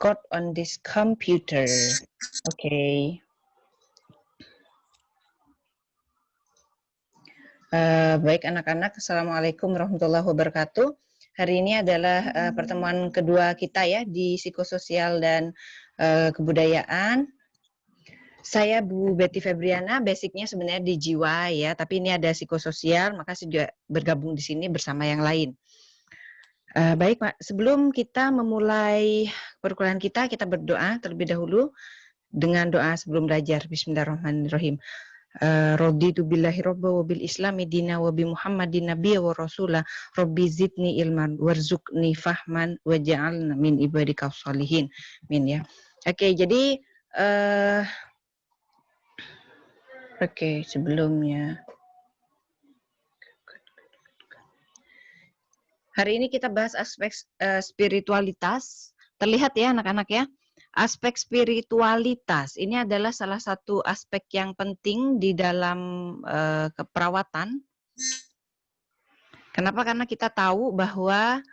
record on this computer. Okay. Baik anak-anak, Assalamualaikum warahmatullahi wabarakatuh. Hari ini adalah pertemuan kedua kita ya di psikososial dan kebudayaan. Saya Bu Betty Febriana, basicnya sebenarnya di jiwa ya, tapi ini ada psikososial, maka saya juga bergabung di sini bersama yang lain. Baik Pak, sebelum kita memulai perkuliahan kita berdoa terlebih dahulu dengan doa sebelum belajar. Bismillahirrahmanirrahim. Raditu billahi robba wa bil islami dina wa bi muhammadin nabiyya wa rasula rabbi zidni ilman warzuqni fahman wa ja'alna min ibadika sholihin. Min ya. Oke, jadi sebelumnya hari ini kita bahas aspek spiritualitas. Terlihat ya anak-anak ya. Aspek spiritualitas ini adalah salah satu aspek yang penting di dalam keperawatan. Kenapa? Karena kita tahu bahwa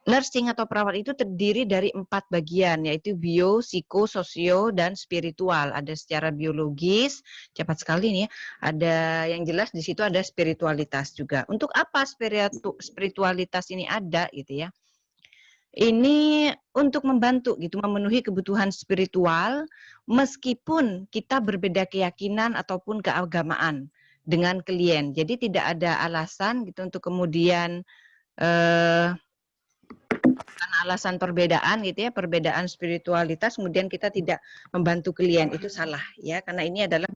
nursing atau perawat itu terdiri dari 4 bagian, yaitu bio, psiko, sosio, dan spiritual. Ada secara biologis, cepat sekali nih ya. Ada yang jelas di situ ada spiritualitas juga. Untuk apa spiritualitas ini ada gitu ya? Ini untuk membantu gitu memenuhi kebutuhan spiritual meskipun kita berbeda keyakinan ataupun keagamaan dengan klien. Jadi tidak ada alasan gitu untuk kemudian karena alasan perbedaan gitu ya, perbedaan spiritualitas kemudian kita tidak membantu klien, itu salah ya, karena ini adalah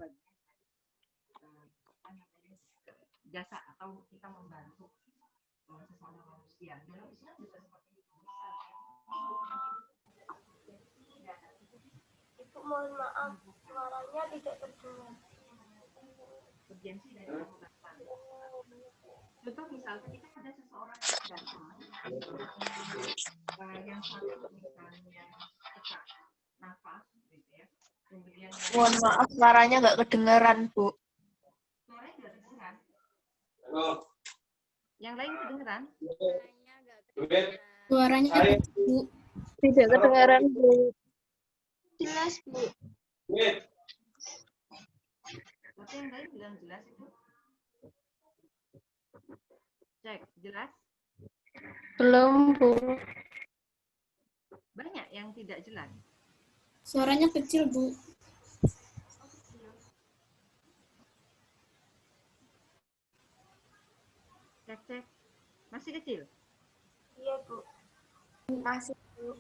jasa atau kita membantu sesama manusia. Dalam Islam juga seperti itu. Ibu mohon maaf, suaranya tidak terdengar. Urgensi dari pengobatan. Contoh misalnya kita ada seseorang yang datang, yang satu misalnya sesak nafas, gitu ya. Kemudian Mohon maaf, suaranya nggak kedengaran, Bu. Suaranya nggak kedengeran. Yang lain kedengeran? Suaranya Bu. Tidak kedengaran, Bu. Jelas, Bu. Tapi yang lain bilang jelas itu. Cek, jelas? Belum, Bu. Banyak yang tidak jelas. Suaranya kecil, Bu. Cek, cek. Masih kecil? Iya, Bu. Masih, Bu.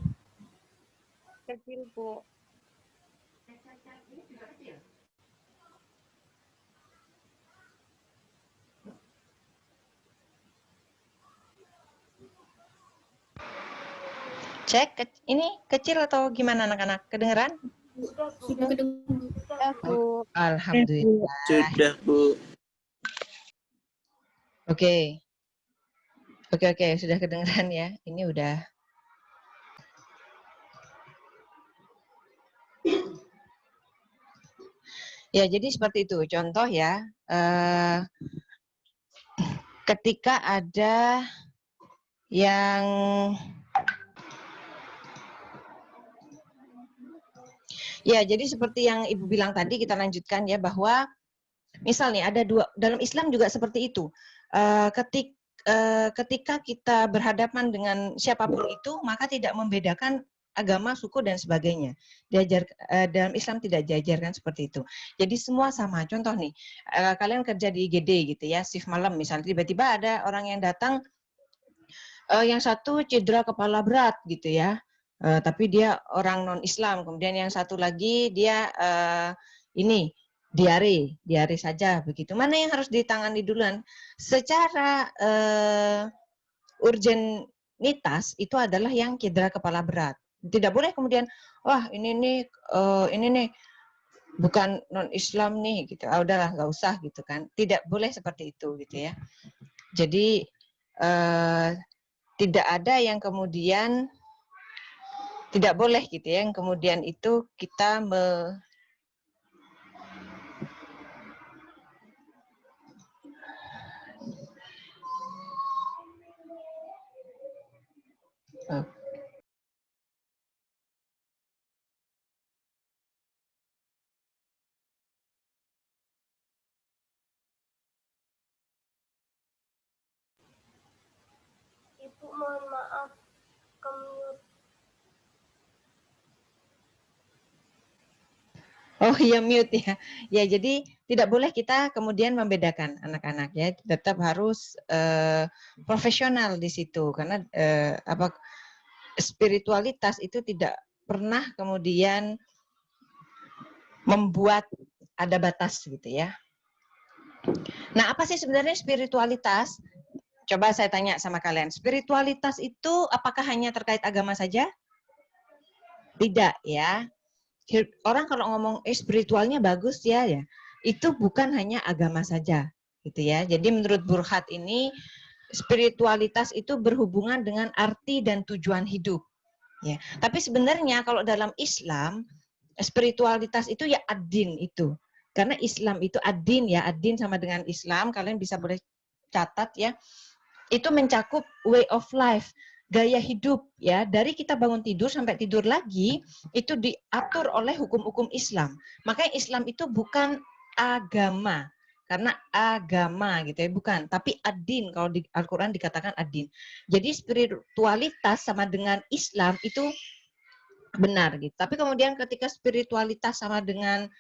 Kecil, Bu. Cek, cek, cek. Ini juga kecil. Cek, ini kecil atau gimana anak-anak? Kedengeran? Sudah kedengaran, Bu. Alhamdulillah. Sudah, Bu. Oke. Oke, sudah kedengeran ya. Ini udah. Ya, jadi seperti itu. Contoh ya, ketika ada yang ya, jadi seperti yang Ibu bilang tadi, kita lanjutkan ya, bahwa misalnya ada dua, dalam Islam juga seperti itu. Ketika kita berhadapan dengan siapapun itu, maka tidak membedakan agama, suku, dan sebagainya. Dalam Islam tidak diajarkan seperti itu. Jadi semua sama. Contoh nih, kalian kerja di IGD gitu ya, shift malam misalnya, tiba-tiba ada orang yang datang, yang satu cedera kepala berat gitu ya, tapi dia orang non-Islam. Kemudian yang satu lagi dia ini diare saja begitu. Mana yang harus ditangani duluan? Secara urgenitas itu adalah yang cedera kepala berat. Tidak boleh kemudian, wah ini nih bukan non-Islam nih gitu. Udahlah nggak usah gitu kan. Tidak boleh seperti itu gitu ya. Jadi tidak ada yang kemudian tidak boleh gitu ya, yang kemudian itu kita Oh. Ibu mohon maaf, kemute. Oh iya, mute ya. Ya, jadi tidak boleh kita kemudian membedakan anak-anak ya. Tetap harus profesional di situ karena spiritualitas itu tidak pernah kemudian membuat ada batas gitu ya. Nah, apa sih sebenarnya spiritualitas? Coba saya tanya sama kalian. Spiritualitas itu apakah hanya terkait agama saja? Tidak ya. Orang kalau ngomong spiritualnya bagus ya, itu bukan hanya agama saja, gitu ya. Jadi menurut Burkhardt ini spiritualitas itu berhubungan dengan arti dan tujuan hidup, ya. Tapi sebenarnya kalau dalam Islam spiritualitas itu ya ad-din itu, karena Islam itu ad-din ya, ad-din sama dengan Islam. Kalian bisa boleh catat ya. Itu mencakup way of life, gaya hidup ya, dari kita bangun tidur sampai tidur lagi itu diatur oleh hukum-hukum Islam. Makanya Islam itu bukan agama, karena agama gitu ya, bukan, tapi ad-din. Kalau di Al-Qur'an dikatakan ad-din. Jadi spiritualitas sama dengan Islam itu benar gitu. Tapi kemudian ketika spiritualitas sama dengan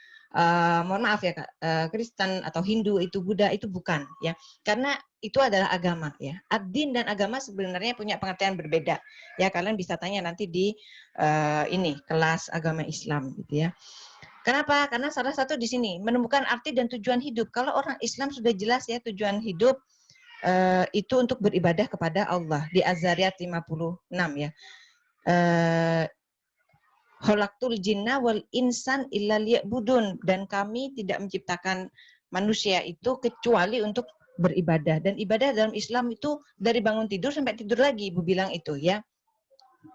mohon maaf ya Kak, Kristen atau Hindu itu Buddha itu bukan ya. Karena itu adalah agama ya. Ad-din dan agama sebenarnya punya pengertian berbeda. Ya, kalian bisa tanya nanti di ini kelas agama Islam gitu ya. Kenapa? Karena salah satu di sini menemukan arti dan tujuan hidup. Kalau orang Islam sudah jelas ya tujuan hidup itu untuk beribadah kepada Allah di Az-Zariyat 56 ya. Khalaqtul jinna wal insan illa liya'budun, dan kami tidak menciptakan manusia itu kecuali untuk beribadah. Dan ibadah dalam Islam itu dari bangun tidur sampai tidur lagi, Ibu bilang itu ya.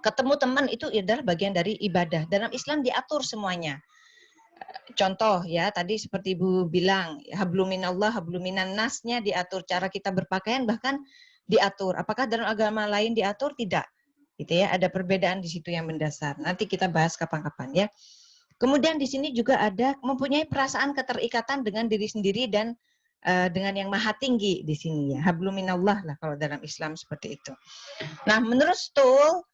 Ketemu teman itu adalah bagian dari ibadah. Dalam Islam diatur semuanya. Contoh ya, tadi seperti Ibu bilang, habluminallah, habluminan nasnya diatur, cara kita berpakaian bahkan diatur. Apakah dalam agama lain diatur? Tidak. Gitu ya, ada perbedaan di situ yang mendasar. Nanti kita bahas kapan-kapan ya. Kemudian di sini juga ada mempunyai perasaan keterikatan dengan diri sendiri dan dengan yang maha tinggi di sini ya. Habluminallah lah kalau dalam Islam seperti itu. Nah, menurut Stoll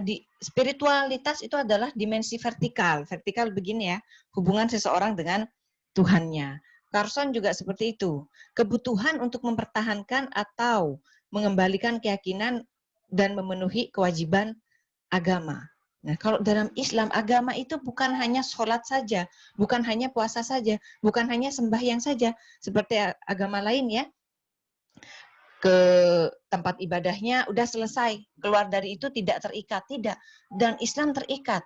di spiritualitas itu adalah dimensi vertikal. Vertikal begini ya, hubungan seseorang dengan Tuhannya. Carson juga seperti itu. Kebutuhan untuk mempertahankan atau mengembalikan keyakinan dan memenuhi kewajiban agama. Nah, kalau dalam Islam, agama itu bukan hanya sholat saja, bukan hanya puasa saja, bukan hanya sembahyang saja, seperti agama lain ya. Ke tempat ibadahnya udah selesai, keluar dari itu tidak terikat, tidak. Dan Islam terikat.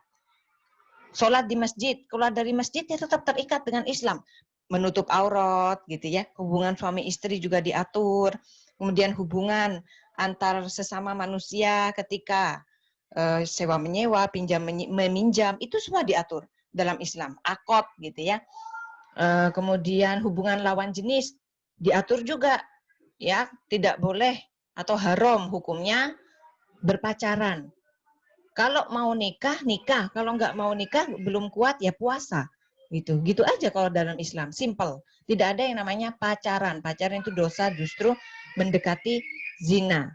Sholat di masjid, keluar dari masjid ya tetap terikat dengan Islam. Menutup aurat gitu ya, hubungan suami istri juga diatur. Kemudian hubungan antar sesama manusia ketika sewa menyewa, pinjam meminjam, itu semua diatur dalam Islam. Akad gitu ya. Kemudian hubungan lawan jenis diatur juga ya, tidak boleh atau haram hukumnya berpacaran. Kalau mau nikah, nikah. Kalau nggak mau nikah, belum kuat ya puasa. Gitu aja kalau dalam Islam, simple. Tidak ada yang namanya pacaran. Pacaran itu dosa, justru mendekati zina.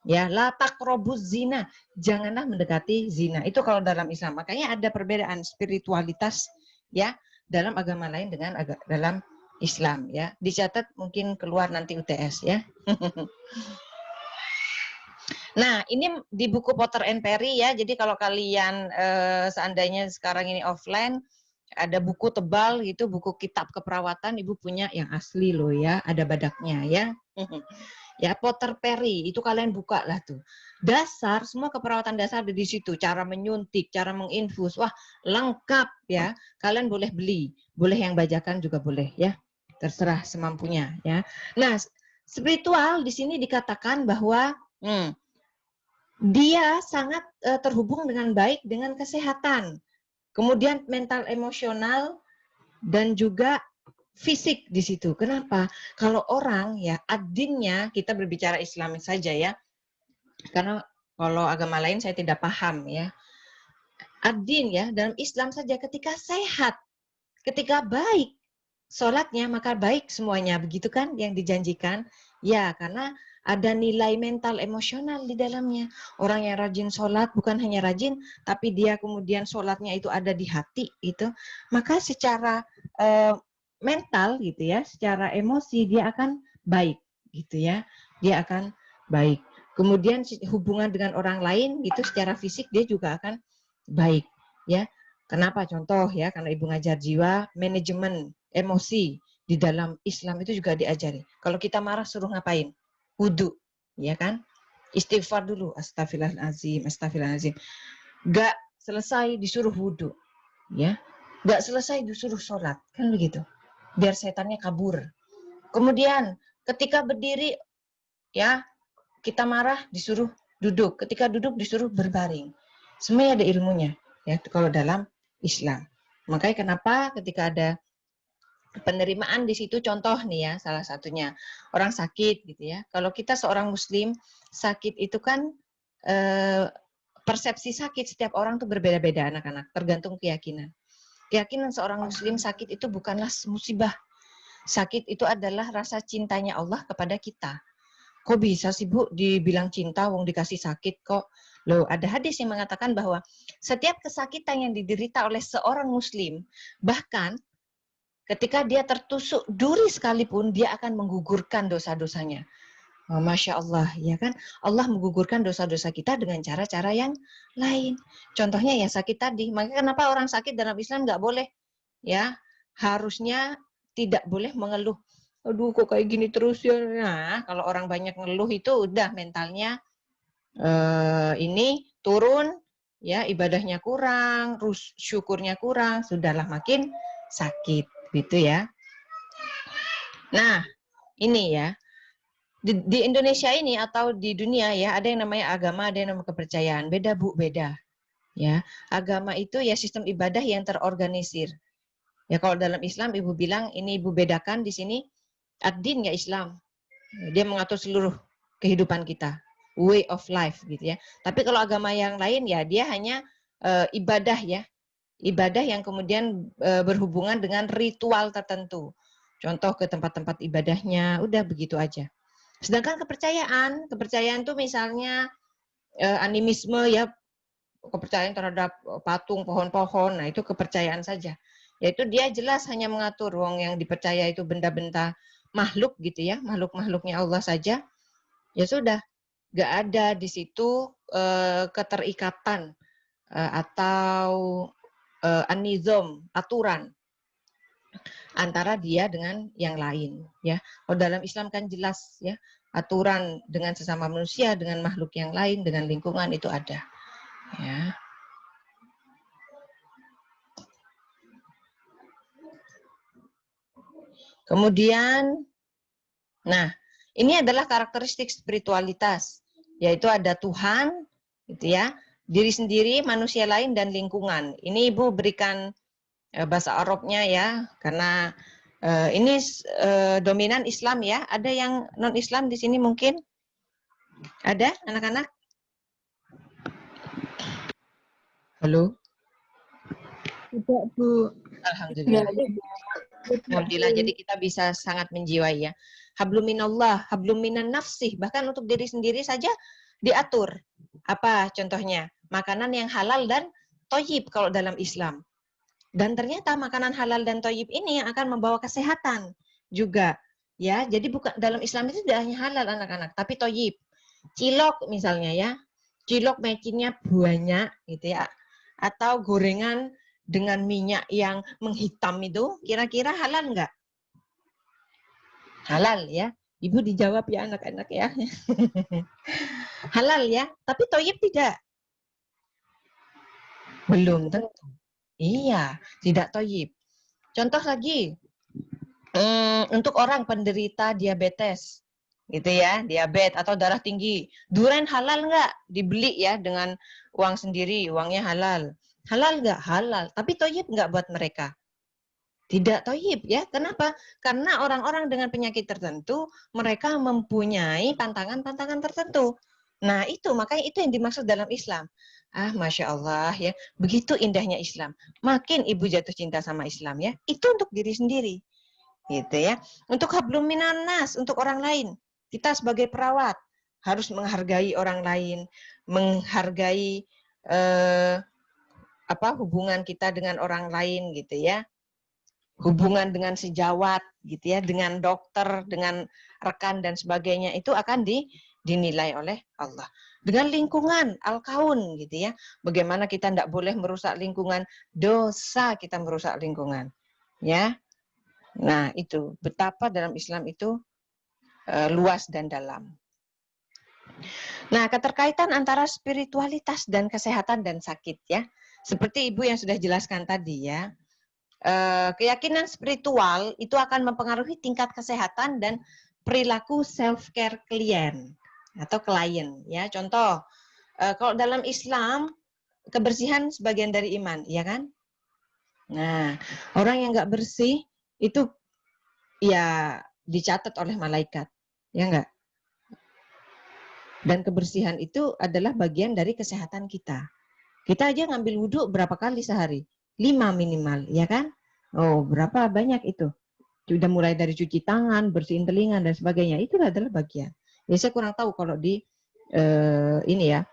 Ya, la taqrabuz zina, janganlah mendekati zina. Itu kalau dalam Islam. Makanya ada perbedaan spiritualitas ya dalam agama lain dengan dalam Islam ya. Dicatat mungkin keluar nanti UTS ya. Nah, ini di buku Potter and Perry ya. Jadi kalau kalian seandainya sekarang ini offline, ada buku tebal gitu, buku kitab keperawatan, Ibu punya yang asli loh ya, ada badaknya ya. Ya, Potter Perry itu kalian buka lah tuh. Dasar, semua keperawatan dasar ada di situ. Cara menyuntik, cara menginfus, wah lengkap ya. Kalian boleh beli, boleh yang bajakan juga boleh ya. Terserah semampunya ya. Nah, spiritual di sini dikatakan bahwa dia sangat terhubung dengan baik dengan kesehatan. Kemudian mental emosional dan juga fisik di situ. Kenapa? Kalau orang ya ad-dinnya, kita berbicara Islam saja ya. Karena Kalau agama lain saya tidak paham ya. Ad-din ya, dalam Islam saja ketika sehat, ketika baik sholatnya, maka baik semuanya. Begitu kan yang dijanjikan? Ya, karena ada nilai mental emosional di dalamnya. Orang yang rajin sholat bukan hanya rajin, tapi dia kemudian sholatnya itu ada di hati itu. Maka secara mental gitu ya, secara emosi dia akan baik gitu ya. Dia akan baik. Kemudian hubungan dengan orang lain itu secara fisik dia juga akan baik ya. Kenapa? Contoh ya, karena Ibu ngajar jiwa, manajemen emosi di dalam Islam itu juga diajari. Kalau kita marah suruh ngapain? Wudhu, ya kan? Istighfar dulu, astagfirullahaladzim, astagfirullahaladzim. Gak selesai disuruh wudhu, ya. Gak selesai disuruh sholat, kan begitu. Biar setannya kabur. Kemudian ketika berdiri, ya kita marah disuruh duduk. Ketika duduk disuruh berbaring. Semuanya ada ilmunya, ya. Kalau dalam Islam. Makanya kenapa ketika ada penerimaan di situ, contoh nih ya, salah satunya orang sakit gitu ya. Kalau kita seorang muslim, sakit itu kan persepsi sakit setiap orang tuh berbeda-beda anak-anak, tergantung keyakinan. Keyakinan seorang muslim sakit itu bukanlah musibah. Sakit itu adalah rasa cintanya Allah kepada kita. Kok bisa sih Bu dibilang cinta wong dikasih sakit kok? Loh, ada hadis yang mengatakan bahwa setiap kesakitan yang diderita oleh seorang muslim, bahkan ketika dia tertusuk duri sekalipun, dia akan menggugurkan dosa-dosanya. Oh, Masya Allah, ya kan? Allah menggugurkan dosa-dosa kita dengan cara-cara yang lain. Contohnya ya sakit tadi. Makanya kenapa orang sakit dalam Islam nggak boleh? Ya, harusnya tidak boleh mengeluh. Aduh, kok kayak gini terus ya? Nah, kalau orang banyak ngeluh itu udah mentalnya ini turun, ya ibadahnya kurang, syukurnya kurang, sudahlah makin sakit, gitu ya. Nah, ini ya. Di Indonesia ini atau di dunia ya, ada yang namanya agama, ada yang namanya kepercayaan. Beda Bu, beda. Ya, agama itu ya sistem ibadah yang terorganisir. Ya kalau dalam Islam Ibu bilang ini Ibu bedakan di sini ad-din ya Islam. Dia mengatur seluruh kehidupan kita, way of life gitu ya. Tapi kalau agama yang lain ya dia hanya ibadah ya. Ibadah yang kemudian berhubungan dengan ritual tertentu. Contoh ke tempat-tempat ibadahnya, udah begitu aja. Sedangkan kepercayaan tuh misalnya animisme ya, kepercayaan terhadap patung, pohon-pohon, nah itu kepercayaan saja. Yaitu dia jelas hanya mengatur wong yang dipercaya itu benda-benda makhluk gitu ya, makhluk-makhluknya Allah saja. Ya sudah, nggak ada di situ keterikatan atau anizom, aturan antara dia dengan yang lain ya. Kalau dalam Islam kan jelas ya, aturan dengan sesama manusia, dengan makhluk yang lain, dengan lingkungan itu ada ya. Kemudian nah, ini adalah karakteristik spiritualitas, yaitu ada Tuhan gitu ya, diri sendiri, manusia lain dan lingkungan. Ini Ibu berikan bahasa Arabnya ya, karena ini dominan Islam ya. Ada yang non-Islam di sini mungkin? Ada anak-anak? Halo? Tidak, Bu. Alhamdulillah. Alhamdulillah, jadi kita bisa sangat menjiwai ya. Hablum minallah, hablum minan nafsih. Bahkan untuk diri sendiri saja diatur. Apa contohnya? Makanan yang halal dan toyib kalau dalam Islam. Dan ternyata makanan halal dan toyib ini yang akan membawa kesehatan juga. Ya, jadi bukan dalam Islam itu tidak hanya halal anak-anak, tapi toyib. Cilok misalnya ya, cilok mecinnya banyak gitu ya. Atau gorengan dengan minyak yang menghitam itu, kira-kira halal nggak? Halal ya. Ibu dijawab ya anak-anak ya. Halal ya, tapi toyib tidak. Belum tentu. Iya, tidak toyib. Contoh lagi, untuk orang penderita diabetes, gitu ya, diabetes atau darah tinggi, durian halal nggak? Dibeli ya dengan uang sendiri, uangnya halal. Halal nggak? Halal. Tapi toyib nggak buat mereka? Tidak toyib ya. Kenapa? Karena orang-orang dengan penyakit tertentu, mereka mempunyai pantangan-pantangan tertentu. Nah, itu makanya itu yang dimaksud dalam Islam. Masya Allah ya, begitu indahnya Islam. Makin ibu jatuh cinta sama Islam ya, itu untuk diri sendiri, gitu ya. Untuk hablum minan nas, untuk orang lain. Kita sebagai perawat harus menghargai orang lain, menghargai hubungan kita dengan orang lain, gitu ya. Hubungan dengan sejawat, gitu ya, dengan dokter, dengan rekan dan sebagainya, itu akan dinilai oleh Allah. Dengan lingkungan, al-kaun, gitu ya. Bagaimana kita tidak boleh merusak lingkungan, dosa kita merusak lingkungan. Ya. Nah, itu betapa dalam Islam itu luas dan dalam. Nah, keterkaitan antara spiritualitas dan kesehatan dan sakit ya. Seperti Ibu yang sudah jelaskan tadi ya. Keyakinan spiritual itu akan mempengaruhi tingkat kesehatan dan perilaku self-care klien atau klien ya. Contoh, kalau dalam Islam kebersihan sebagian dari iman, ya kan? Nah, orang yang nggak bersih itu ya dicatat oleh malaikat, ya nggak? Dan kebersihan itu adalah bagian dari kesehatan kita. Kita aja ngambil wudhu berapa kali sehari? 5 minimal, ya kan? Oh, berapa banyak itu? Sudah mulai dari cuci tangan, bersihin telinga dan sebagainya. Itu adalah bagian. Ya saya kurang tahu kalau di ini ya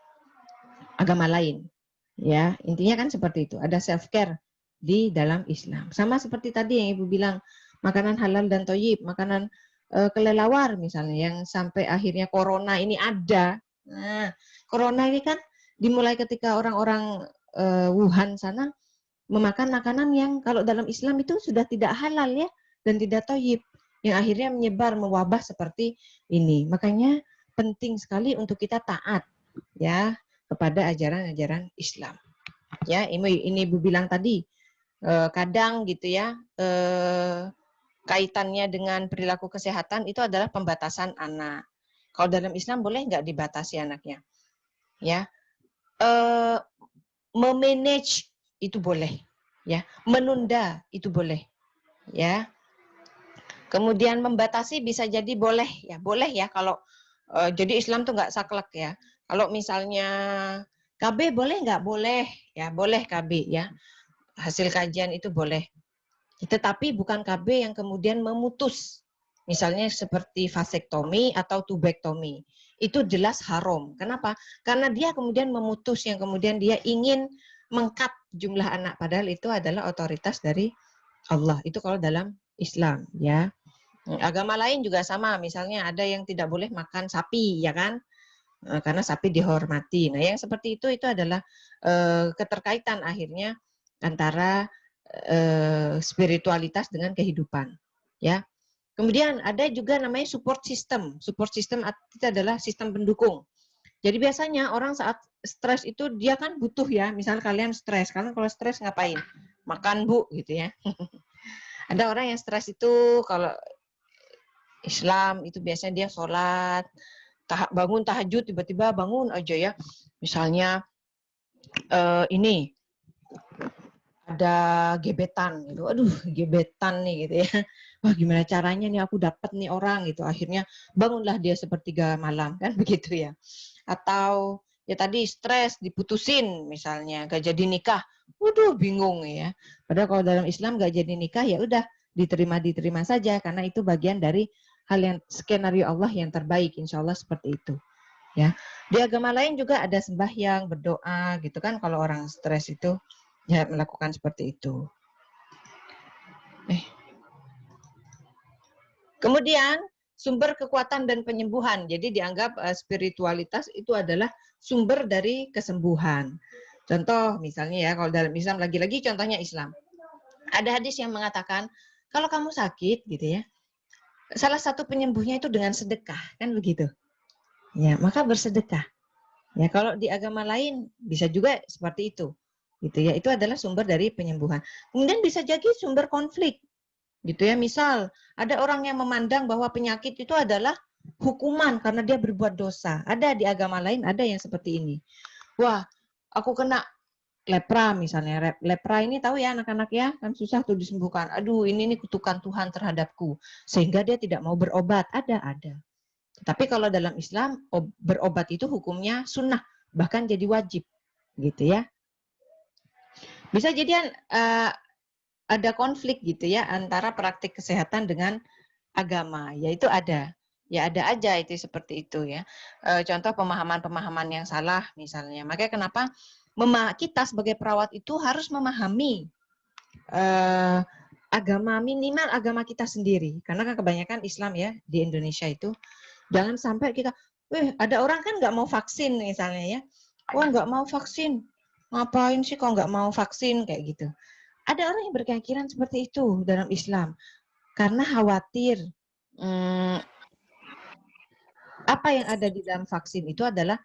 agama lain. Ya, intinya kan seperti itu. Ada self care di dalam Islam. Sama seperti tadi yang Ibu bilang, makanan halal dan thayyib, makanan kelelawar misalnya yang sampai akhirnya corona ini ada. Nah, corona ini kan dimulai ketika orang-orang Wuhan sana memakan makanan yang kalau dalam Islam itu sudah tidak halal ya dan tidak thayyib, yang akhirnya menyebar mewabah seperti ini. Makanya penting sekali untuk kita taat ya kepada ajaran-ajaran Islam. Ya, ini Ibu bilang tadi kadang gitu ya kaitannya dengan perilaku kesehatan itu adalah pembatasan anak. Kalau dalam Islam boleh nggak dibatasi anaknya? Ya, memanage itu boleh, ya. Menunda itu boleh, ya. Kemudian membatasi bisa jadi boleh ya kalau jadi Islam tuh nggak saklek ya. Kalau misalnya KB boleh nggak? Boleh ya, boleh KB ya. Hasil kajian itu boleh. Tetapi bukan KB yang kemudian memutus. Misalnya seperti vasektomi atau tubektomi. Itu jelas haram. Kenapa? Karena dia kemudian memutus yang kemudian dia ingin mengkat jumlah anak. Padahal itu adalah otoritas dari Allah. Itu kalau dalam Islam ya. Agama lain juga sama. Misalnya ada yang tidak boleh makan sapi ya kan? Karena sapi dihormati. Nah, yang seperti itu adalah keterkaitan akhirnya antara spiritualitas dengan kehidupan, ya. Kemudian ada juga namanya support system. Support system itu adalah sistem pendukung. Jadi biasanya orang saat stres itu dia kan butuh ya, misal kalian stres, kalian kalau stres ngapain? Makan Bu, gitu ya. Ada orang yang stres itu kalau Islam itu biasanya dia sholat, bangun tahajud, tiba-tiba bangun aja ya. Misalnya ini ada gebetan gitu. Aduh, gebetan nih gitu ya. Wah, gimana caranya nih aku dapat nih orang gitu. Akhirnya bangunlah dia sepertiga malam kan begitu ya. Atau ya tadi stres diputusin misalnya gak jadi nikah. Waduh, bingung ya. Padahal kalau dalam Islam gak jadi nikah ya udah diterima saja karena itu bagian dari hal yang skenario Allah yang terbaik, insya Allah seperti itu. Ya, di agama lain juga ada sembahyang, berdoa gitu kan kalau orang stres itu ya melakukan seperti itu. Kemudian sumber kekuatan dan penyembuhan. Jadi dianggap spiritualitas itu adalah sumber dari kesembuhan. Contoh misalnya ya kalau dalam Islam lagi-lagi contohnya Islam. Ada hadis yang mengatakan kalau kamu sakit gitu ya, salah satu penyembuhnya itu dengan sedekah, kan begitu. Ya, maka bersedekah. Ya, kalau di agama lain bisa juga seperti itu. Gitu ya, itu adalah sumber dari penyembuhan. Kemudian bisa jadi sumber konflik. Gitu ya, misal ada orang yang memandang bahwa penyakit itu adalah hukuman karena dia berbuat dosa. Ada di agama lain ada yang seperti ini. Wah, aku kena lepra misalnya. Lepra ini tahu ya anak-anak ya, kan susah tuh disembuhkan. Aduh, ini kutukan Tuhan terhadapku. Sehingga dia tidak mau berobat. Ada. Tapi kalau dalam Islam berobat itu hukumnya sunnah, bahkan jadi wajib, gitu ya. Bisa jadi ada konflik gitu ya antara praktik kesehatan dengan agama, yaitu ada. Ya ada aja itu seperti itu ya. Contoh pemahaman-pemahaman yang salah misalnya. Makanya kenapa kita sebagai perawat itu harus memahami agama, minimal agama kita sendiri. Karena kan kebanyakan Islam ya di Indonesia itu. Jangan sampai kita, ada orang kan nggak mau vaksin misalnya ya. Wah nggak mau vaksin, ngapain sih kok nggak mau vaksin kayak gitu. Ada orang yang berkeyakinan seperti itu dalam Islam. Karena khawatir apa yang ada di dalam vaksin itu adalah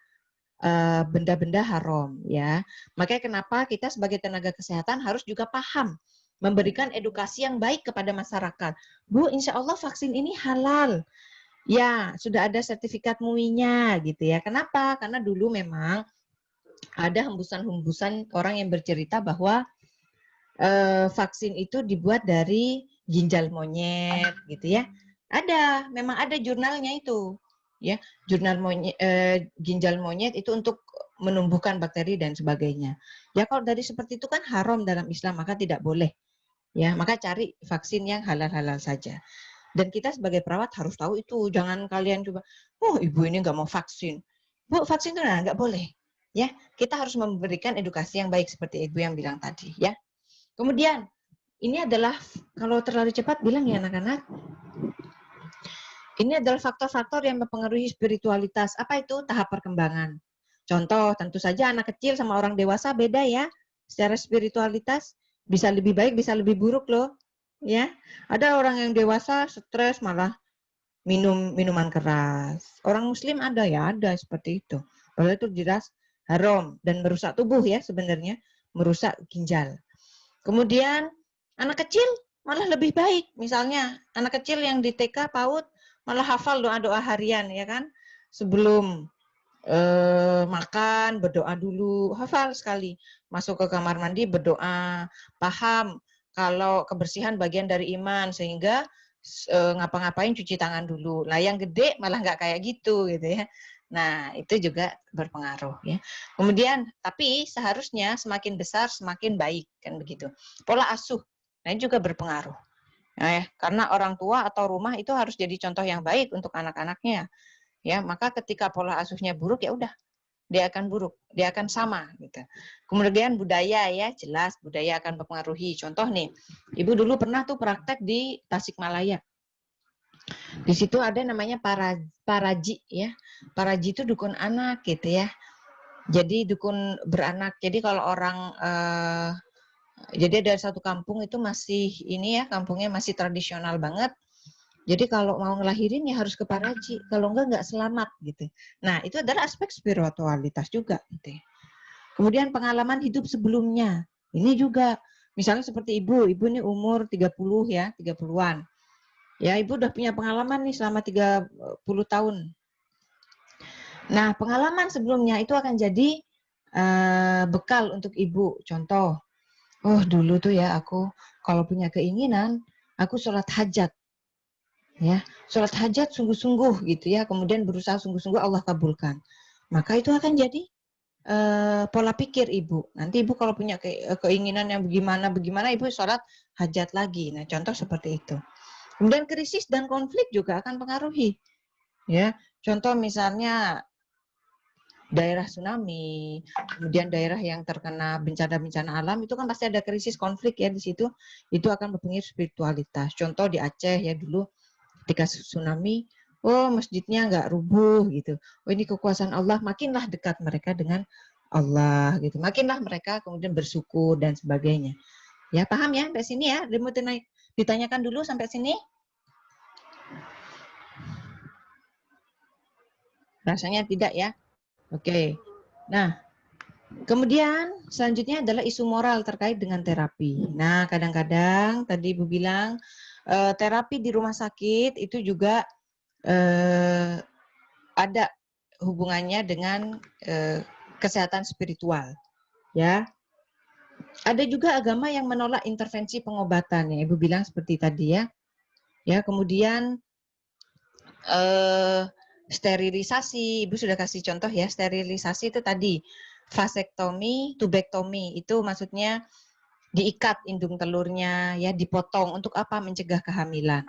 benda-benda haram ya. Makanya kenapa kita sebagai tenaga kesehatan harus juga paham memberikan edukasi yang baik kepada masyarakat. Bu, insya Allah vaksin ini halal. Ya, sudah ada sertifikat MUI-nya gitu ya. Kenapa? Karena dulu memang ada hembusan-hembusan orang yang bercerita bahwa vaksin itu dibuat dari ginjal monyet gitu ya. Memang ada jurnalnya itu. Ya, jurnal ginjal monyet itu untuk menumbuhkan bakteri dan sebagainya. Ya kalau dari seperti itu kan haram dalam Islam, maka tidak boleh. Ya, maka cari vaksin yang halal-halal saja. Dan kita sebagai perawat harus tahu itu. Jangan kalian coba, ibu ini nggak mau vaksin. Bu, vaksin itu nggak boleh. Ya, kita harus memberikan edukasi yang baik seperti ibu yang bilang tadi. Ya. Kemudian, ini adalah kalau terlalu cepat bilang ya anak-anak, ini adalah faktor-faktor yang mempengaruhi spiritualitas. Apa itu? Tahap perkembangan. Contoh, tentu saja anak kecil sama orang dewasa beda ya. Secara spiritualitas bisa lebih baik, bisa lebih buruk loh. Ya, ada orang yang dewasa stres malah minum minuman keras. Orang Muslim ada ya, ada seperti itu. Padahal itu jelas haram dan merusak tubuh ya sebenarnya, merusak ginjal. Kemudian anak kecil malah lebih baik. Misalnya anak kecil yang di TK, PAUD malah hafal doa-doa harian ya kan. Sebelum makan berdoa dulu, hafal sekali. Masuk ke kamar mandi berdoa, paham kalau kebersihan bagian dari iman sehingga ngapa-ngapain cuci tangan dulu. Lah yang gede malah nggak kayak gitu ya. Nah, itu juga berpengaruh ya. Kemudian tapi seharusnya semakin besar semakin baik kan begitu. Pola asuh nah ini juga berpengaruh. Nah, karena orang tua atau rumah itu harus jadi contoh yang baik untuk anak-anaknya. Ya, maka ketika pola asuhnya buruk ya udah dia akan buruk, dia akan sama gitu. Kemudian budaya ya, jelas budaya akan mempengaruhi. Contoh nih, Ibu dulu pernah tuh praktek di Tasikmalaya. Di situ ada namanya paraji ya. Paraji itu dukun anak gitu ya. Jadi dukun beranak. Jadi kalau orang jadi dari satu kampung itu masih ini ya, kampungnya masih tradisional banget. Jadi kalau mau ngelahirin ya harus ke paraji, kalau enggak selamat gitu. Nah, itu adalah aspek spiritualitas juga gitu. Kemudian pengalaman hidup sebelumnya. Ini juga misalnya seperti ibu ini umur 30 ya, 30-an. Ya, ibu udah punya pengalaman nih selama 30 tahun. Nah, pengalaman sebelumnya itu akan jadi bekal untuk ibu. Contoh, dulu tuh ya aku kalau punya keinginan, aku sholat hajat. Ya, sholat hajat sungguh-sungguh gitu ya, kemudian berusaha sungguh-sungguh Allah kabulkan. Maka itu akan jadi pola pikir ibu. Nanti ibu kalau punya keinginan yang bagaimana, ibu sholat hajat lagi. Nah, contoh seperti itu. Kemudian krisis dan konflik juga akan pengaruhi. Ya, contoh misalnya daerah tsunami, kemudian daerah yang terkena bencana-bencana alam itu kan pasti ada krisis konflik ya di situ. Itu akan mempengaruhi spiritualitas. Contoh di Aceh ya dulu ketika tsunami, masjidnya nggak rubuh gitu. Ini kekuasaan Allah, makinlah dekat mereka dengan Allah gitu. Makinlah mereka kemudian bersyukur dan sebagainya. Ya paham ya sampai sini ya? Ditanyakan dulu sampai sini? Rasanya tidak ya? Oke. Nah, kemudian selanjutnya adalah isu moral terkait dengan terapi. Nah, kadang-kadang tadi Ibu bilang terapi di rumah sakit itu juga ada hubungannya dengan kesehatan spiritual, ya. Ada juga agama yang menolak intervensi pengobatan, ya Ibu bilang seperti tadi ya. Ya, kemudian Sterilisasi, Ibu sudah kasih contoh ya, sterilisasi itu tadi vasektomi, tubektomi, itu maksudnya diikat indung telurnya, ya dipotong untuk apa? Mencegah kehamilan.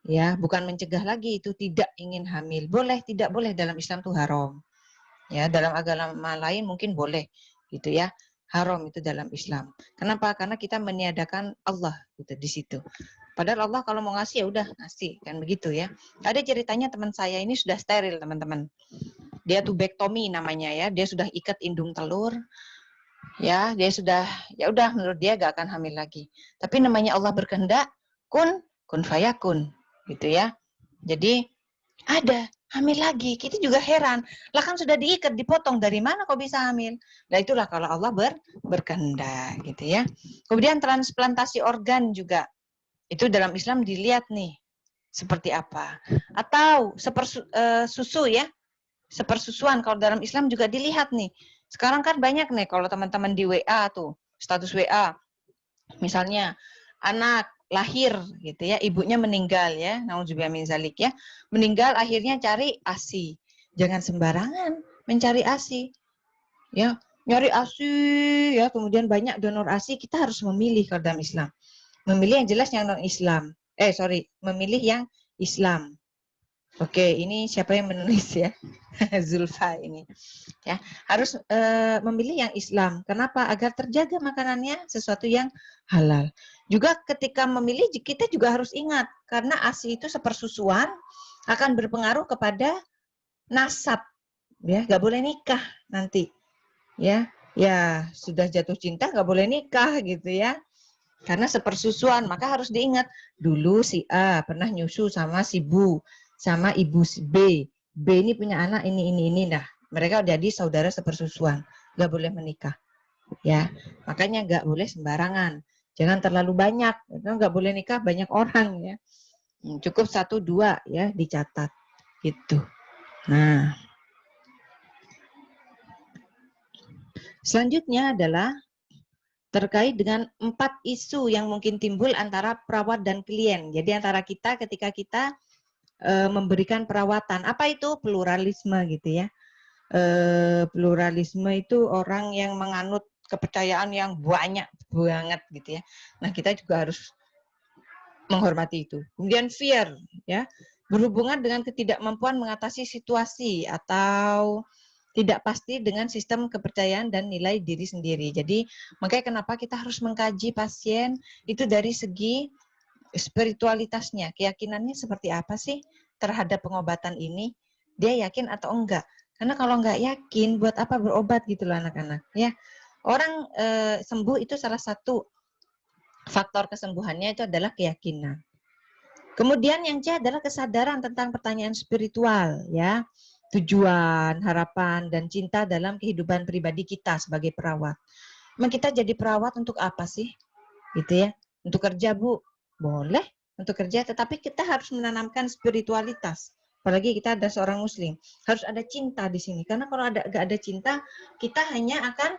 Ya, bukan mencegah lagi, itu tidak ingin hamil. Boleh, tidak boleh, dalam Islam itu haram. Ya, dalam agama lain mungkin boleh gitu ya. Haram itu dalam Islam. Kenapa? Karena kita meniadakan Allah gitu di situ. Padahal Allah kalau mau ngasih ya udah ngasih, kan begitu ya. Ada ceritanya teman saya ini sudah steril, teman-teman. Dia tubektomi namanya ya. Dia sudah ikat indung telur. Ya, dia sudah, ya udah menurut dia gak akan hamil lagi. Tapi namanya Allah berkehendak, kun fayakun gitu ya. Jadi ada hamil lagi. Kita juga heran. Lah kan sudah diikat, dipotong, dari mana kok bisa hamil? Nah itulah kalau Allah berkehendak gitu ya. Kemudian transplantasi organ juga. Itu dalam Islam dilihat nih seperti apa. Atau susu ya. Sepersusuan kalau dalam Islam juga dilihat nih. Sekarang kan banyak nih kalau teman-teman di WA tuh, status WA. Misalnya anak lahir gitu ya, ibunya meninggal ya, nauzubillah min zalik ya. Meninggal akhirnya cari ASI. Jangan sembarangan mencari ASI. Ya, nyari ASI ya, kemudian banyak donor ASI, kita harus memilih kalau dalam Islam. Memilih yang jelas yang non-Islam. Memilih yang Islam. Oke, ini siapa yang menulis ya? Zulfa ini. Ya, harus memilih yang Islam. Kenapa? Agar terjaga makanannya sesuatu yang halal. Juga ketika memilih kita juga harus ingat karena ASI itu sepersusuan akan berpengaruh kepada nasab. Ya, nggak boleh nikah nanti. Ya, sudah jatuh cinta nggak boleh nikah gitu ya. Karena sepersusuan, maka harus diingat dulu si A pernah nyusu sama si Bu, sama ibu si B. B ini punya anak ini. Nah, mereka jadi saudara sepersusuan, nggak boleh menikah. Ya, makanya nggak boleh sembarangan. Jangan terlalu banyak, nggak boleh nikah banyak orang ya. Cukup 1-2 ya dicatat gitu. Nah, selanjutnya adalah terkait dengan 4 isu yang mungkin timbul antara perawat dan klien. Jadi antara kita ketika kita memberikan perawatan. Apa itu pluralisme gitu ya? Pluralisme itu orang yang menganut kepercayaan yang banyak banget gitu ya. Nah, kita juga harus menghormati itu. Kemudian fear ya, berhubungan dengan ketidakmampuan mengatasi situasi atau tidak pasti dengan sistem kepercayaan dan nilai diri sendiri. Jadi, makanya kenapa kita harus mengkaji pasien itu dari segi spiritualitasnya, keyakinannya seperti apa sih terhadap pengobatan ini? Dia yakin atau enggak? Karena kalau enggak yakin, buat apa berobat gitu loh anak-anak. Ya, orang sembuh itu salah satu faktor kesembuhannya itu adalah keyakinan. Kemudian yang C adalah kesadaran tentang pertanyaan spiritual, ya, tujuan, harapan, dan cinta dalam kehidupan pribadi kita sebagai perawat. Emang kita jadi perawat untuk apa sih? Gitu ya. Untuk kerja, Bu? Boleh untuk kerja, tetapi kita harus menanamkan spiritualitas. Apalagi kita ada seorang muslim. Harus ada cinta di sini. Karena kalau nggak ada cinta, kita hanya akan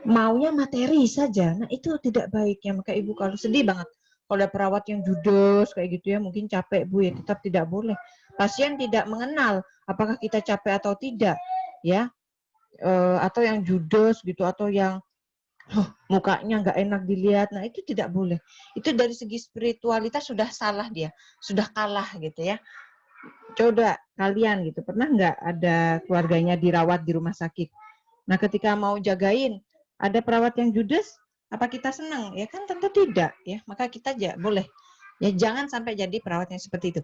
maunya materi saja. Nah, itu tidak baik ya. Maka Ibu kalau sedih banget. Kalau ada perawat yang judes kayak gitu ya, mungkin capek Bu ya, tetap tidak boleh. Pasien tidak mengenal apakah kita capek atau tidak, ya. Atau yang judes gitu, atau yang mukanya nggak enak dilihat. Nah, itu tidak boleh. Itu dari segi spiritualitas sudah salah dia, sudah kalah gitu ya. Coba kalian gitu, pernah nggak ada keluarganya dirawat di rumah sakit? Nah, ketika mau jagain, ada perawat yang judes, apa kita senang? Ya kan tentu tidak ya. Maka kita boleh. Ya jangan sampai jadi perawat yang seperti itu.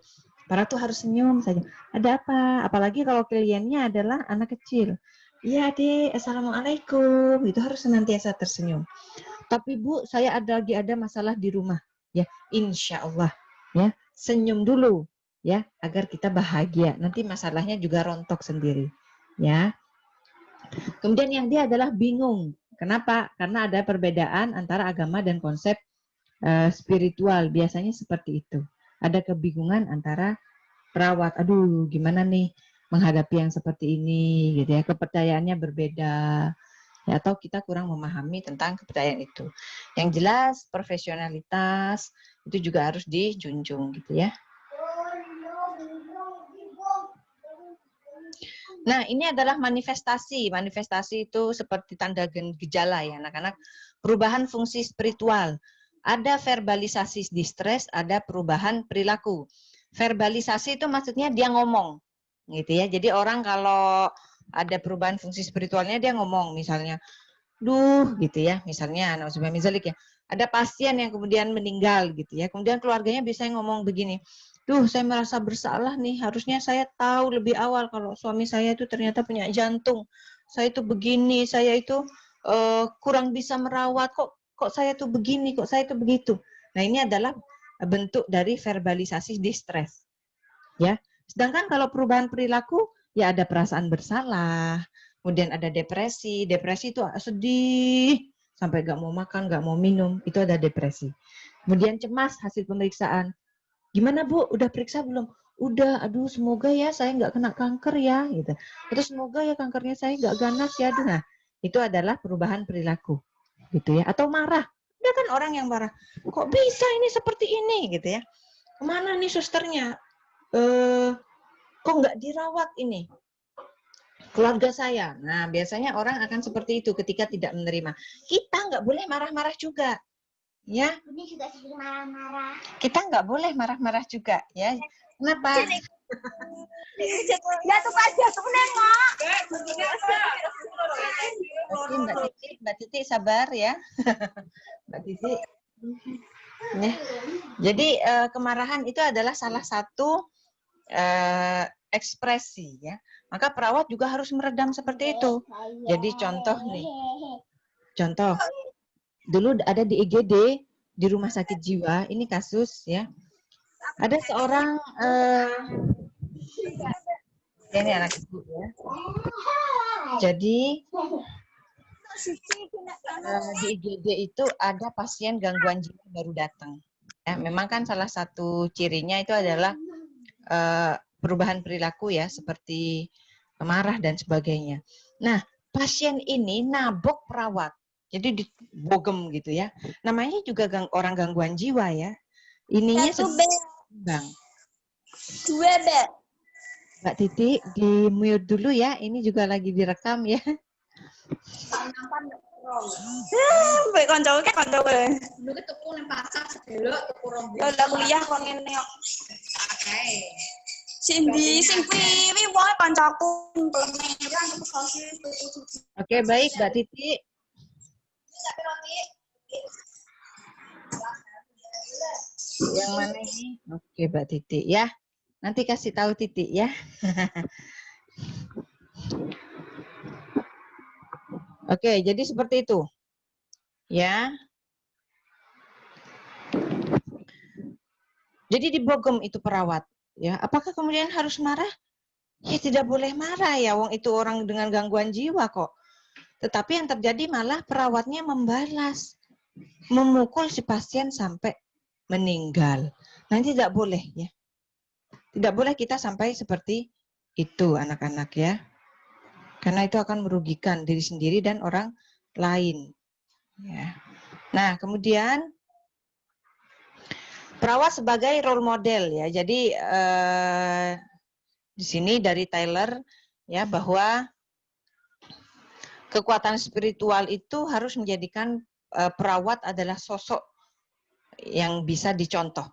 Para tuh harus senyum saja. Ada apa? Apalagi kalau kliennya adalah anak kecil. Iya Dek, Assalamualaikum. Itu harus senantiasa tersenyum. Tapi Bu, saya lagi ada masalah di rumah. Ya, insya Allah. Ya, senyum dulu. Ya, agar kita bahagia. Nanti masalahnya juga rontok sendiri. Ya. Kemudian yang dia adalah bingung. Kenapa? Karena ada perbedaan antara agama dan konsep spiritual. Biasanya seperti itu. Ada kebingungan antara perawat. Aduh, gimana nih menghadapi yang seperti ini, gitu ya. Kepercayaannya berbeda. Ya, atau kita kurang memahami tentang kepercayaan itu. Yang jelas profesionalitas itu juga harus dijunjung, gitu ya. Nah, ini adalah manifestasi. Manifestasi itu seperti tanda gejala ya, anak-anak. Perubahan fungsi spiritual. Ada verbalisasi distres, ada perubahan perilaku. Verbalisasi itu maksudnya dia ngomong, gitu ya. Jadi orang kalau ada perubahan fungsi spiritualnya dia ngomong, misalnya, duh, gitu ya. Misalnya, misalnya ya, ada pasien yang kemudian meninggal, gitu ya. Kemudian keluarganya bisa ngomong begini. Duh, saya merasa bersalah nih. Harusnya saya tahu lebih awal kalau suami saya itu ternyata punya jantung. Saya itu begini, saya itu kurang bisa merawat. Kok saya itu begini, kok saya itu begitu. Nah, ini adalah bentuk dari verbalisasi distres. Ya. Sedangkan kalau perubahan perilaku, ya ada perasaan bersalah, kemudian ada depresi. Depresi itu sedih, sampai gak mau makan, gak mau minum, itu ada depresi. Kemudian cemas hasil pemeriksaan. Gimana Bu, udah periksa belum? Udah, aduh semoga ya saya nggak kena kanker ya, gitu. Terus semoga ya kankernya saya nggak ganas ya, nah itu adalah perubahan perilaku, gitu ya. Atau marah, ada kan orang yang marah, kok bisa ini seperti ini, gitu ya. Kemana nih susternya? Kok nggak dirawat ini? Keluarga saya. Nah biasanya orang akan seperti itu ketika tidak menerima. Kita nggak boleh marah-marah juga. Ya, Ini juga sering marah-marah. kita nggak boleh marah-marah juga, ya. Kenapa? Ya tuh kan jatuh nengok. Mbak Titi sabar ya, Mbak Titi. Ya. Jadi kemarahan itu adalah salah satu ekspresi, ya. Maka perawat juga harus meredam seperti itu. Jadi contoh nih, contoh dulu ada di IGD di rumah sakit jiwa, ini kasus ya. Ada seorang ini anak ibu ya. Jadi di IGD itu ada pasien gangguan jiwa baru datang. Ya, memang kan salah satu cirinya itu adalah perubahan perilaku ya, seperti marah dan sebagainya. Nah, pasien ini nabok perawat. Jadi dibogem gitu ya. Namanya juga orang gangguan jiwa ya. Ininya sedang. Dua, Mbak. Mbak Titi, di mute dulu ya. Ini juga lagi direkam ya. Mbak kancaku ki kancaku. Lu ketemu nang pasar sedelok tuku rombo. Lah kuliah kok ngene kok. Cindy sing piwi wae kancaku plemeran tuku sosis tuku. Oke, baik Mbak Titi. Yang mana ini? Oke, Mbak Titi ya. Nanti kasih tahu Titi ya. Oke, jadi seperti itu. Ya. Jadi dibogem itu perawat, ya. Apakah kemudian harus marah? Ya tidak boleh marah ya, wong itu orang dengan gangguan jiwa kok. Tetapi yang terjadi malah perawatnya membalas, memukul si pasien sampai meninggal. Nah, ini tidak boleh ya. Tidak boleh kita sampai seperti itu anak-anak ya. Karena itu akan merugikan diri sendiri dan orang lain. Ya. Nah, kemudian perawat sebagai role model ya. Jadi di sini dari Tyler ya, bahwa kekuatan spiritual itu harus menjadikan perawat adalah sosok yang bisa dicontoh.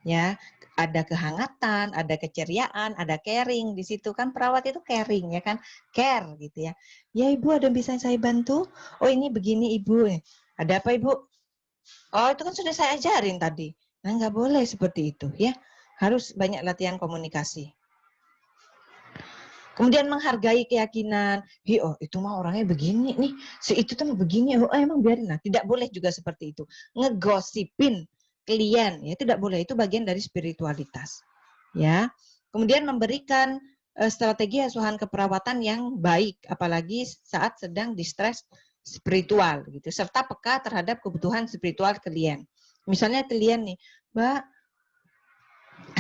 Ya, ada kehangatan, ada keceriaan, ada caring di situ kan, perawat itu caring ya kan, care gitu ya. Ya Ibu, ada bisa saya bantu? Oh ini begini Ibu. Ada apa Ibu? Oh itu kan sudah saya ajarin tadi. Nah nggak boleh seperti itu ya. Harus banyak latihan komunikasi. Kemudian menghargai keyakinan. Oh itu mah orangnya begini nih. Si itu tuh begini. Oh emang biarin. Nah tidak boleh juga seperti itu. Ngegosipin klien ya tidak boleh. Itu bagian dari spiritualitas. Ya. Kemudian memberikan strategi asuhan keperawatan yang baik, apalagi saat sedang distres spiritual gitu, serta peka terhadap kebutuhan spiritual klien. Misalnya klien nih, Mbak,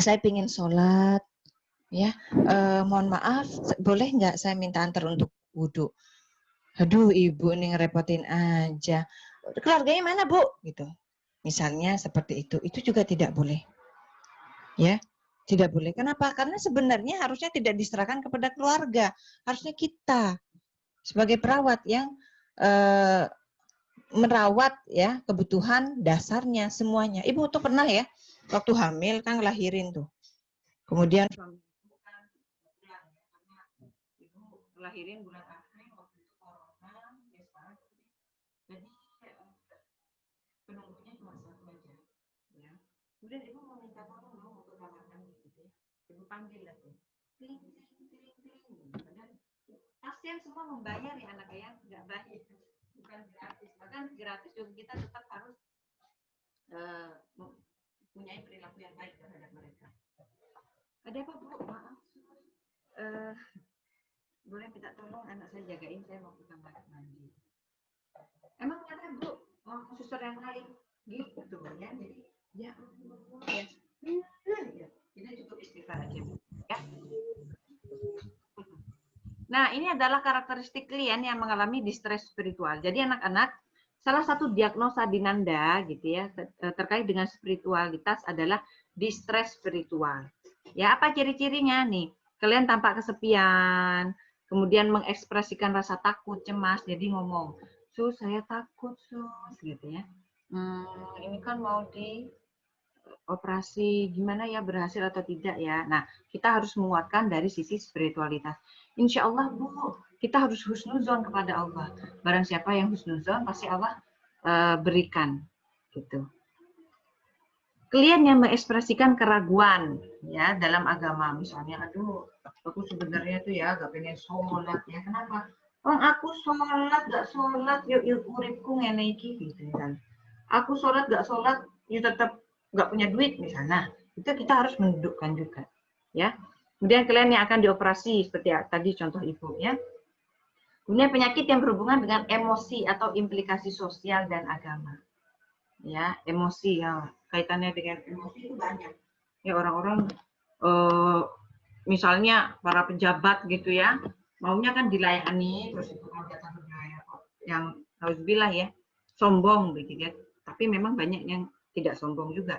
saya ingin sholat, ya, mohon maaf, boleh nggak saya minta antar untuk wudhu? Aduh, ibu nih ngerepotin aja. Keluarganya mana bu? Gitu. Misalnya seperti itu juga tidak boleh. Ya, Tidak boleh. Kenapa? Karena sebenarnya harusnya tidak diserahkan kepada keluarga. Harusnya kita sebagai perawat yang merawat ya kebutuhan dasarnya semuanya. Ibu tuh pernah ya waktu hamil kan ngelahirin tuh. Kemudian suami ibu kan pulang ya karena ibu ngelahirin bulan April waktu itu corona ya sekarang jadi penunggunya cuma satu aja ya. Kemudian ibu mau minta tolong dong untuk kamar mandi gitu ya. Ibu panggil lah tuh. Kling kling kling kling. Dan pasien semua membayar ya anak ya, nggak bayar. Bukan gratis. Bahkan gratis juga kita tetap harus mempunyai perilaku yang baik terhadap mereka. Ada apa Bu? Maaf. Boleh minta tolong anak saya jagain, saya mau ke kamar mandi. Emang ada Bu? Oh, suster yang lain gitu ya. Jadi ya ya. Kita cukup istighfar aja Bu. Ya. Nah, ini adalah karakteristik klien yang mengalami distress spiritual. Jadi anak-anak, salah satu diagnosa Dinanda gitu ya terkait dengan spiritualitas adalah distress spiritual. Ya, apa ciri-cirinya nih? Kalian tampak kesepian, kemudian mengekspresikan rasa takut, cemas, jadi ngomong, "Sus, saya takut, Sus," gitu ya. Ini kan mau di operasi gimana ya, berhasil atau tidak ya. Nah, kita harus menguatkan dari sisi spiritualitas. Insya Allah Bu, kita harus husnuzon kepada Allah. Barang siapa yang husnuzon, pasti Allah berikan. Gitu. Klien yang mengekspresikan keraguan ya dalam agama, misalnya, aduh, aku sebenarnya tuh ya gak pengen sholat ya. Kenapa? Aku sholat gak sholat, yuk uripku ngene iki gitu kan. Aku sholat gak sholat, yuk tetap nggak punya duit misalnya, itu kita harus mendudukkan juga ya. Kemudian klien yang akan dioperasi seperti tadi contoh ibu ya. Kemudian penyakit yang berhubungan dengan emosi atau implikasi sosial dan agama ya. Emosi ya, kaitannya dengan emosi itu banyak ya. Orang-orang misalnya para pejabat gitu ya, maunya kan dilayani, terus itu kan datang yang alhamdulillah ya sombong gitu ya. Tapi memang banyak yang tidak sombong juga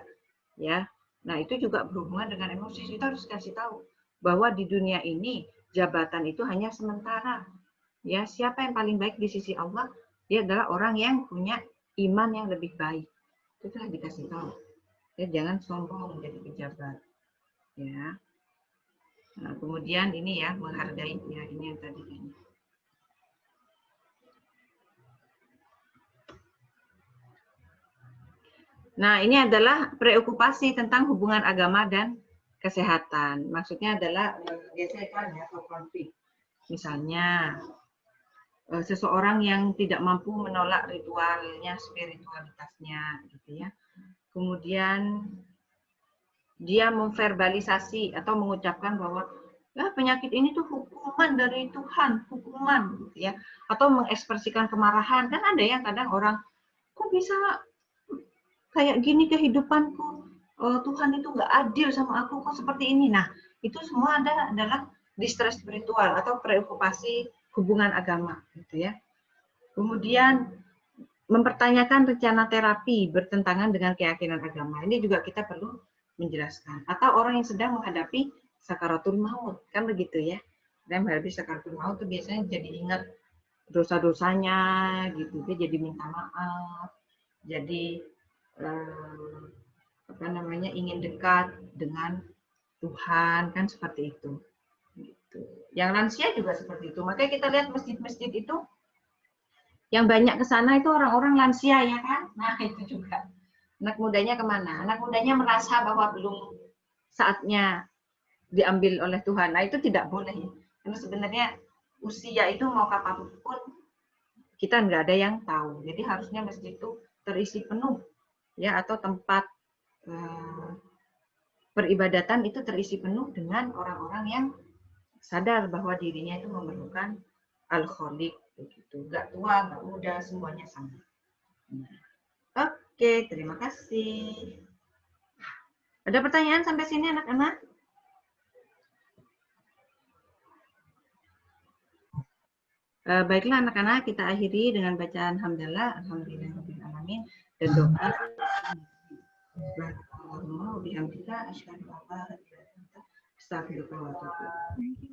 ya. Nah, itu juga berhubungan dengan emosi. Kita harus kasih tahu bahwa di dunia ini jabatan itu hanya sementara. Ya, siapa yang paling baik di sisi Allah? Dia adalah orang yang punya iman yang lebih baik. Itu harus dikasih tahu. Ya, jangan sombong menjadi pejabat. Ya. Nah, kemudian ini ya, menghargai ya, ini yang tadi ini. Nah, ini adalah preokupasi tentang hubungan agama dan kesehatan. Maksudnya adalah gesekan ya, atau konflik. Misalnya, seseorang yang tidak mampu menolak ritualnya, spiritualitasnya, gitu ya. Kemudian dia memverbalisasi atau mengucapkan bahwa ya penyakit ini tuh hukuman dari Tuhan, hukuman, gitu ya. Atau mengekspresikan kemarahan. Kan ada yang kadang orang, kok bisa kayak gini kehidupanku, Tuhan itu nggak adil sama aku, kok seperti ini. Nah, itu semua adalah distress spiritual atau preokupasi hubungan agama, gitu ya. Kemudian mempertanyakan rencana terapi bertentangan dengan keyakinan agama. Ini juga kita perlu menjelaskan. Atau orang yang sedang menghadapi sakaratul maut, kan begitu ya. Dan menghadapi sakaratul maut itu biasanya jadi ingat dosa-dosanya, gitu. Dia jadi minta maaf, jadi ingin dekat dengan Tuhan, kan seperti itu. Gitu. Yang lansia juga seperti itu. Makanya kita lihat masjid-masjid itu yang banyak ke sana itu orang-orang lansia ya kan. Nah itu juga. Anak mudanya kemana? Anak mudanya merasa bahwa belum saatnya diambil oleh Tuhan. Nah itu tidak boleh. Karena sebenarnya usia itu mau kapanpun kita nggak ada yang tahu. Jadi harusnya masjid itu terisi penuh ya, atau tempat peribadatan itu terisi penuh dengan orang-orang yang sadar bahwa dirinya itu memerlukan al-kholiq begitu. Nggak tua, nggak muda, semuanya sama. Nah, oke, terima kasih. Ada pertanyaan sampai sini anak-anak? Baiklah anak-anak, kita akhiri dengan bacaan hamdalah, alhamdulillahirobbilalamin, dan doa. Allahumma bihamdika asyhadu an la ilaha illa anta Astagfirullahaladzim.